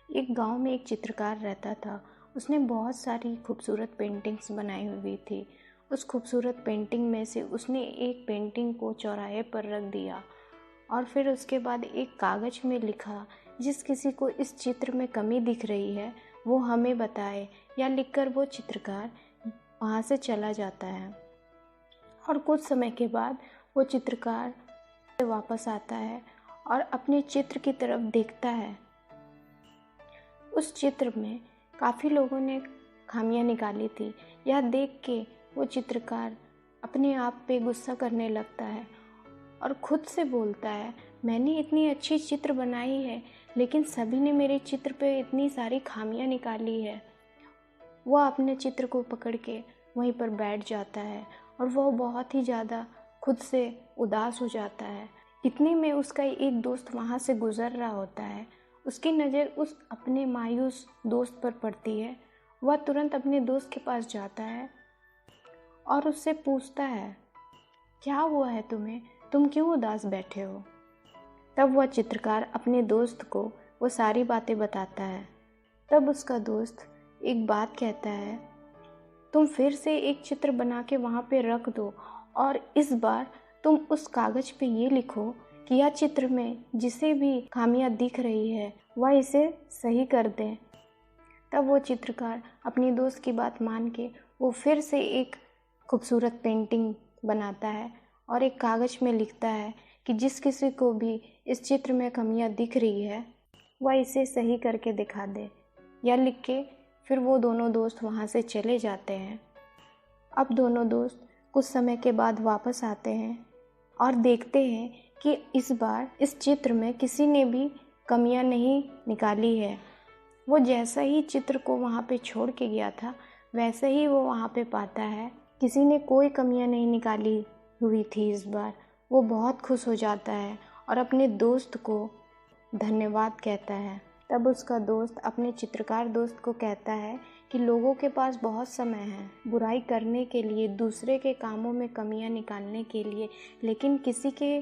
एक गांव में एक चित्रकार रहता था। उसने बहुत सारी खूबसूरत पेंटिंग्स बनाई हुई थी। उस खूबसूरत पेंटिंग में से उसने एक पेंटिंग को चौराहे पर रख दिया और फिर उसके बाद एक कागज़ में लिखा, जिस किसी को इस चित्र में कमी दिख रही है वो हमें बताए। या लिखकर वो चित्रकार वहाँ से चला जाता है और कुछ समय के बाद वो चित्रकार वापस आता है और अपने चित्र की तरफ देखता है। उस चित्र में काफ़ी लोगों ने खामियां निकाली थी। यह देख के वो चित्रकार अपने आप पे गुस्सा करने लगता है और खुद से बोलता है, मैंने इतनी अच्छी चित्र बनाई है लेकिन सभी ने मेरे चित्र पे इतनी सारी खामियां निकाली है। वह अपने चित्र को पकड़ के वहीं पर बैठ जाता है और वह बहुत ही ज़्यादा खुद से उदास हो जाता है। इतने में उसका एक दोस्त वहाँ से गुज़र रहा होता है। उसकी नज़र उस अपने मायूस दोस्त पर पड़ती है। वह तुरंत अपने दोस्त के पास जाता है और उससे पूछता है, क्या हुआ है तुम्हें, तुम क्यों उदास बैठे हो। तब वह चित्रकार अपने दोस्त को वो सारी बातें बताता है। तब उसका दोस्त एक बात कहता है, तुम फिर से एक चित्र बना के वहाँ पे रख दो और इस बार तुम उस कागज़ पे ये लिखो कि यह चित्र में जिसे भी खामियां दिख रही है वह इसे सही कर दें। तब वो चित्रकार अपनी दोस्त की बात मान के वो फिर से एक खूबसूरत पेंटिंग बनाता है और एक कागज़ में लिखता है कि जिस किसी को भी इस चित्र में कमियां दिख रही है वह इसे सही करके दिखा दे। यह लिख के फिर वो दोनों दोस्त वहाँ से चले जाते हैं। अब दोनों दोस्त कुछ समय के बाद वापस आते हैं और देखते हैं कि इस बार इस चित्र में किसी ने भी कमियां नहीं निकाली है। वो जैसा ही चित्र को वहाँ पे छोड़ के गया था वैसे ही वो वहाँ पे पाता है किसी ने कोई कमियां नहीं निकाली हुई थी। इस बार वो बहुत खुश हो जाता है और अपने दोस्त को धन्यवाद कहता है। तब उसका दोस्त अपने चित्रकार दोस्त को कहता है कि लोगों के पास बहुत समय है बुराई करने के लिए, दूसरे के कामों में कमियां निकालने के लिए, लेकिन किसी के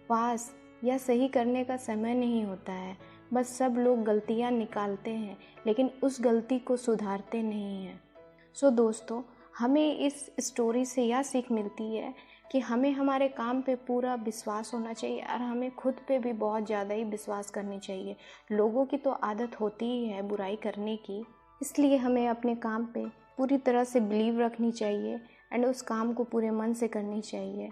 पास यह सही करने का समय नहीं होता है। बस सब लोग गलतियां निकालते हैं लेकिन उस गलती को सुधारते नहीं हैं। सो दोस्तों, हमें इस स्टोरी से यह सीख मिलती है कि हमें हमारे काम पे पूरा विश्वास होना चाहिए और हमें खुद पे भी बहुत ज़्यादा ही विश्वास करनी चाहिए। लोगों की तो आदत होती ही है बुराई करने की, इसलिए हमें अपने काम पे पूरी तरह से बिलीव रखनी चाहिए एंड उस काम को पूरे मन से करनी चाहिए।